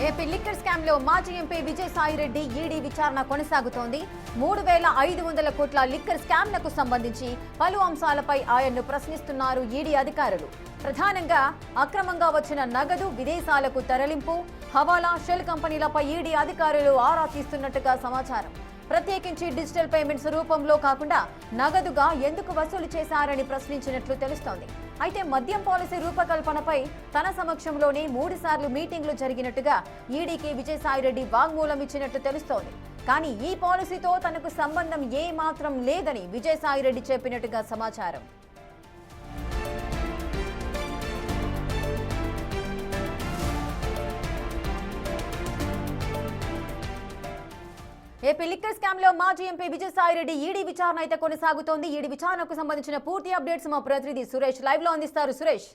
AP liquor scam లో మాజీ MP Vijayasai Reddy ED విచారణ కొనసాగుతోంది. 3,500 కోట్ల లిక్కర్ స్కామ్ లకు సంబంధించి పలు అంశాలపై ఆయన్ను ప్రశ్నిస్తున్నారు ఈడీ అధికారులు. ప్రధానంగా అక్రమంగా వచ్చిన నగదు విదేశాలకు తరలింపు, హవాలా, షెల్ కంపెనీలపై ఈడీ అధికారులు ఆరా తీస్తున్నట్టుగా సమాచారం. ప్రత్యేకించి డిజిటల్ పేమెంట్స్ రూపంలో కాకుండా నగదుగా ఎందుకు వసూలు చేశారని ప్రశ్నించినట్లు తెలుస్తోంది. అయితే మద్యం పాలసీ రూపకల్పనపై తన సమక్షంలోనే 3 సార్లు మీటింగ్లు జరిగినట్టుగా ఈడీకి విజయసాయిరెడ్డి వాగ్మూలం ఇచ్చినట్టు తెలుస్తోంది. కానీ ఈ పాలసీతో తనకు సంబంధం ఏమాత్రం లేదని విజయసాయిరెడ్డి చెప్పినట్టుగా సమాచారం. ఏపీ లిక్కర్ స్కామ్ లో మాజీ ఎంపీ విజయసాయిరెడ్డి ఈడీ విచారణ అయితే కొనసాగుతోంది. ఈడీ విచారణకు సంబంధించిన పూర్తి అప్డేట్స్ మా ప్రతినిధి సురేష్ లైవ్ లో అందిస్తారు. సురేష్,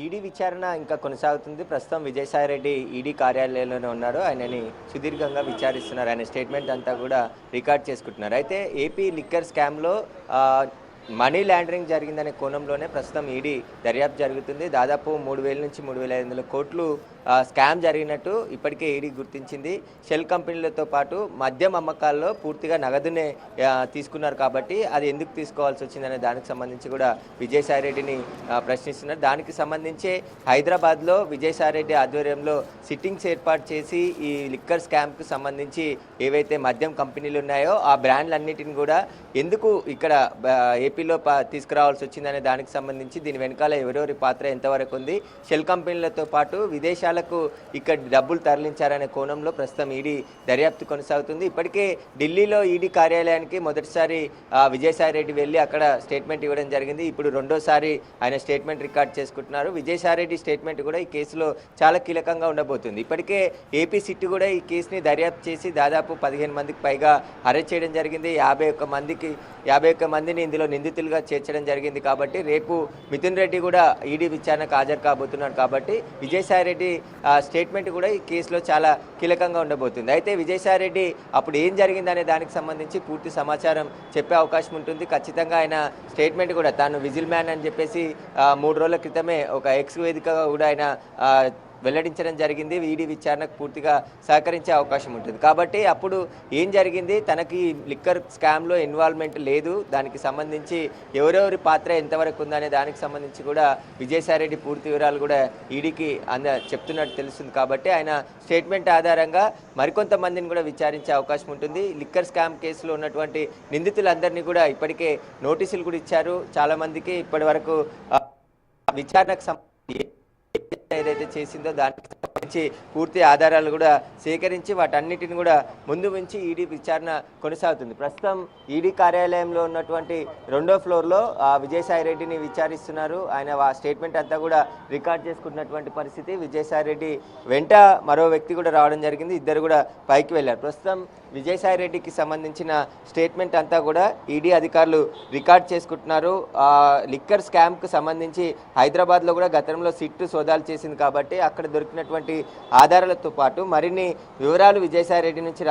ఈడీ విచారణ ఇంకా కొనసాగుతుంది. ప్రస్తుతం విజయసాయిరెడ్డి ఈడీ కార్యాలయంలోనే ఉన్నారు. ఆయనని సుదీర్ఘంగా విచారిస్తున్నారు. ఆయన స్టేట్మెంట్ అంతా కూడా రికార్డ్ చేసుకుంటున్నారు. అయితే ఏపీ లిక్కర్ స్కామ్లో మనీ లాండరింగ్ జరిగిందనే కోణంలోనే ప్రస్తుతం ఈడీ దర్యాప్తు జరుగుతుంది. దాదాపు 3,000 నుంచి 3,500 కోట్లు స్కామ్ జరిగినట్టు ఇప్పటికే ఈడీ గుర్తించింది. షెల్ కంపెనీలతో పాటు మద్యం అమ్మకాల్లో పూర్తిగా నగదునే తీసుకున్నారు కాబట్టి అది ఎందుకు తీసుకోవాల్సి వచ్చిందనే దానికి సంబంధించి కూడా విజయసాయిరెడ్డిని ప్రశ్నిస్తున్నారు. దానికి సంబంధించి హైదరాబాద్లో విజయసాయిరెడ్డి ఆధ్వర్యంలో సిట్టింగ్స్ ఏర్పాటు చేసి ఈ లిక్కర్ స్కామ్కు సంబంధించి ఏవైతే మద్యం కంపెనీలు ఉన్నాయో ఆ బ్రాండ్లన్నిటిని కూడా ఎందుకు ఇక్కడ ఏపీలో తీసుకురావాల్సి వచ్చిందనే దానికి సంబంధించి దీని వెనకాల ఎవరెవరి పాత్ర ఎంతవరకు ఉంది, షెల్ కంపెనీలతో పాటు విదేశాలకు ఇక్కడ డబ్బులు తరలించారనే కోణంలో ప్రస్తుతం ఈడీ దర్యాప్తు కొనసాగుతుంది. ఇప్పటికే ఢిల్లీలో ఈడీ కార్యాలయానికి మొదటిసారి విజయసాయిరెడ్డి వెళ్ళి అక్కడ స్టేట్మెంట్ ఇవ్వడం జరిగింది. ఇప్పుడు రెండోసారి ఆయన స్టేట్మెంట్ రికార్డ్ చేసుకుంటున్నారు. విజయసాయిరెడ్డి స్టేట్మెంట్ కూడా ఈ కేసులో చాలా కీలకంగా ఉండబోతుంది. ఇప్పటికే ఏపీ సిట్ కూడా ఈ కేసుని దర్యాప్తు చేసి దాదాపు 15 మందికి పైగా అరెస్ట్ చేయడం జరిగింది. 51 మందిని ఇందులో నిందితులుగా చేర్చడం జరిగింది. కాబట్టి రేపు మిథున్ రెడ్డి కూడా ఈడీ విచారణకు హాజరు కాబోతున్నారు. కాబట్టి విజయసాయిరెడ్డి స్టేట్మెంట్ కూడా ఈ కేసులో చాలా కీలకంగా ఉండబోతుంది. అయితే విజయసాయిరెడ్డి అప్పుడు ఏం జరిగిందనే దానికి సంబంధించి పూర్తి సమాచారం చెప్పే అవకాశం ఉంటుంది. ఖచ్చితంగా ఆయన స్టేట్మెంట్ కూడా తాను విజిల్ మ్యాన్ అని చెప్పేసి 3 రోజుల క్రితమే ఒక ఎక్స్ వేదికగా కూడా ఆయన వెల్లడించడం జరిగింది. ఈడీ విచారణకు పూర్తిగా సహకరించే అవకాశం ఉంటుంది. కాబట్టి అప్పుడు ఏం జరిగింది, తనకి లిక్కర్ స్కామ్లో ఇన్వాల్వ్మెంట్ లేదు, దానికి సంబంధించి ఎవరెవరి పాత్ర ఎంతవరకు ఉందనే దానికి సంబంధించి కూడా విజయసాయిరెడ్డి పూర్తి వివరాలు కూడా ఈడీకి చెప్తున్నట్టు తెలుస్తుంది. కాబట్టి ఆయన స్టేట్మెంట్ ఆధారంగా మరికొంతమందిని కూడా విచారించే అవకాశం ఉంటుంది. లిక్కర్ స్కామ్ కేసులో ఉన్నటువంటి నిందితులందరినీ కూడా ఇప్పటికే నోటీసులు కూడా ఇచ్చారు. చాలామందికి ఇప్పటి వరకు విచారణకు ఏదైతే చేసిందో దానికి సంబంధించి పూర్తి ఆధారాలు కూడా సేకరించి వాటన్నిటిని కూడా ముందు ఉంచి ఈడీ విచారణ కొనసాగుతుంది. ప్రస్తుతం ఈడీ కార్యాలయంలో ఉన్నటువంటి 2వ ఫ్లోర్లో విజయసాయిరెడ్డిని విచారిస్తున్నారు. ఆయన ఆ స్టేట్మెంట్ అంతా కూడా రికార్డ్ చేసుకుంటున్నటువంటి పరిస్థితి. విజయసాయిరెడ్డి వెంట మరో వ్యక్తి కూడా రావడం జరిగింది. ఇద్దరు కూడా పైకి వెళ్ళారు. ప్రస్తుతం విజయసాయిరెడ్డికి సంబంధించిన స్టేట్మెంట్ అంతా కూడా ఈడీ అధికారులు రికార్డ్ చేసుకుంటున్నారు. లిక్కర్ స్కామ్కు సంబంధించి హైదరాబాద్లో కూడా గతంలో సిట్ సోదాలు చేసింది కాబట్టి అక్కడ దొరికినటువంటి ఆధారాలతో పాటు మరిన్ని వివరాలు విజయసాయిరెడ్డి నుంచి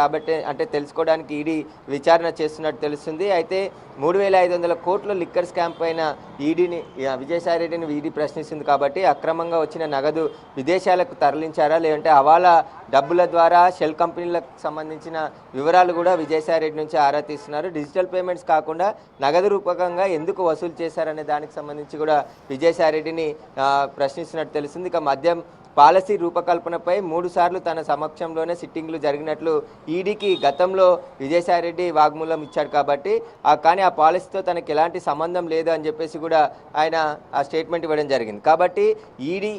తెలుసుకోవడానికి ఈడీ విచారణ చేస్తున్నట్టు తెలుస్తుంది. అయితే 3,500 కోట్ల లిక్కర్ స్కామ్ పైన విజయసాయిరెడ్డిని ఈడీ ప్రశ్నిస్తుంది. కాబట్టి అక్రమంగా వచ్చిన నగదు విదేశాలకు తరలించారా, లేదంటే హవాలా డబ్బుల ద్వారా షెల్ కంపెనీలకు సంబంధించిన వివరాలు కూడా విజయసాయిరెడ్డి నుంచి ఆరా తీస్తున్నారు. డిజిటల్ పేమెంట్స్ కాకుండా నగదు రూపకంగా ఎందుకు వసూలు చేశారనే దానికి సంబంధించి కూడా విజయసాయిరెడ్డిని ప్రశ్నిస్తున్నట్టు తెలుస్తుంది. ఇక మద్యం పాలసీ రూపకల్పనపై 3 సార్లు తన సమక్షంలోనే సిట్టింగ్లు జరిగినట్లు ఈడీకి గతంలో విజయసాయిరెడ్డి వాగ్మూలం ఇచ్చాడు. కాబట్టి కానీ ఆ పాలసీతో తనకి ఎలాంటి సంబంధం లేదు అని చెప్పేసి కూడా ఆయన ఆ స్టేట్మెంట్ ఇవ్వడం జరిగింది. కాబట్టి ఈడీ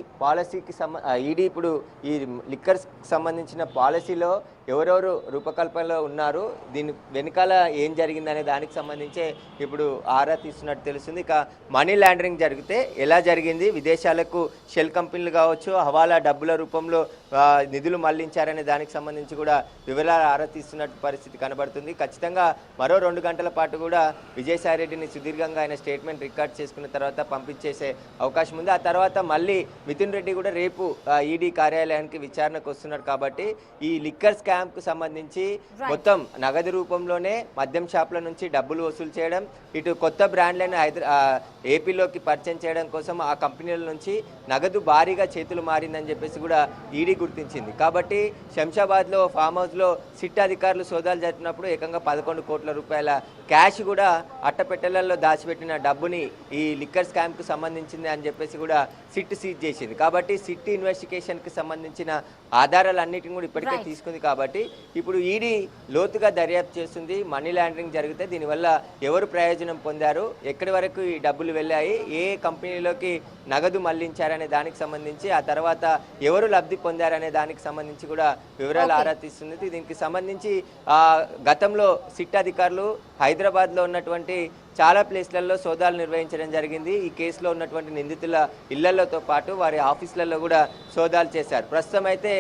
ఇప్పుడు ఈ లిక్కర్స్ సంబంధించిన పాలసీలో ఎవరెవరు రూపకల్పనలో ఉన్నారు, దీని వెనకాల ఏం జరిగిందనే దానికి సంబంధించే ఇప్పుడు ఆరా తీస్తున్నట్టు తెలుస్తుంది. ఇక మనీ లాండరింగ్ జరిగితే ఎలా జరిగింది, విదేశాలకు షెల్ కంపెనీలు కావచ్చు, హవాలా డబ్బుల రూపంలో నిధులు మళ్లించారనే దానికి సంబంధించి కూడా వివరాలు ఆరా తీస్తున్నట్టు పరిస్థితి కనబడుతుంది. ఖచ్చితంగా మరో 2 గంటల పాటు కూడా విజయసాయిరెడ్డిని సుదీర్ఘంగా ఆయన స్టేట్మెంట్ రికార్డ్ చేసుకున్న తర్వాత పంపించేసే అవకాశం ఉంది. ఆ తర్వాత మళ్ళీ మిథున్ రెడ్డి కూడా రేపు ఈడీ కార్యాలయానికి విచారణకు వస్తున్నారు. కాబట్టి ఈ లిక్కర్ స్కామ్ కు సంబంధించి మొత్తం నగదు రూపంలోనే మద్యం షాపుల నుంచి డబ్బులు వసూలు చేయడం, ఇటు కొత్త బ్రాండ్లను ఏపీలోకి పరిచయం చేయడం కోసం ఆ కంపెనీల నుంచి నగదు భారీగా చేతులు మారిందని చెప్పేసి కూడా ఈడీ గుర్తించింది. కాబట్టి శంషాబాద్లో ఫామ్ హౌస్లో సిట్ అధికారులు సోదాలు జరిపినప్పుడు ఏకంగా 11 కోట్ల రూపాయల క్యాష్ కూడా అట్టపెట్టెలలో దాచిపెట్టిన డబ్బుని ఈ లిక్కర్ స్కామ్కు సంబంధించింది అని చెప్పేసి కూడా సిట్ సీజ్ చేసింది. కాబట్టి సిట్ ఇన్వెస్టిగేషన్కి సంబంధించిన ఆధారాలన్నిటిని కూడా ఇప్పటికే తీసుకుంది. కాబట్టి ఇప్పుడు ఈడీ లోతుగా దర్యాప్తు చేస్తుంది. మనీ లాండరింగ్ జరిగితే దీనివల్ల ఎవరు ప్రయోజనం పొందారు, ఎక్కడి వరకు ఈ డబ్బులు వెళ్ళాయి, ఏ కంపెనీలోకి నగదు మళ్లించారనే దానికి సంబంధించి, ఆ తర్వాత ఎవరు లబ్ధి పొందారనే దానికి సంబంధించి కూడా వివరాలు ఆరా తీస్తుంది. దీనికి సంబంధించి గతంలో సిట్ అధికారులు హైదరాబాద్లో ఉన్నటువంటి చాలా ప్లేస్లలో సోదాలు నిర్వహించడం జరిగింది. ఈ కేసులో ఉన్నటువంటి నిందితుల ఇళ్లతో పాటు వారి ఆఫీసులలో కూడా సోదాలు చేశారు. ప్రస్తుతం అయితే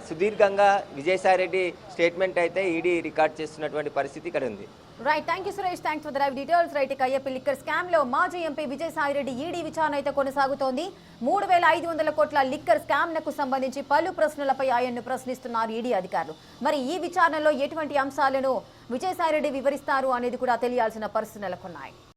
సుదీర్ఘంగా విజయసాయిరెడ్డి స్టేట్మెంట్ అయితే ఈడీ రికార్డ్ చేస్తున్నటువంటి పరిస్థితి ఇక్కడ ఉంది. Right, thank you Suresh, thanks for the live details. Right, ఇక అయ్యప్ప లిక్కర్ స్కామ్ లో మాజీ ఎంపీ విజయసాయిరెడ్డి ఈడీ విచారణ అయితే కొనసాగుతోంది. 3,500 కోట్ల లిక్కర్ స్కామ్ నకు సంబంధించి పలు ప్రశ్నలపై ఆయన్ను ప్రశ్నిస్తున్నారు ఈడీ అధికారులు. మరి ఈ విచారణలో ఎటువంటి అంశాలను విజయసాయిరెడ్డి వివరిస్తారు అనేది కూడా తెలియాల్సిన పరిస్థితులు నెలకొన్నాయి.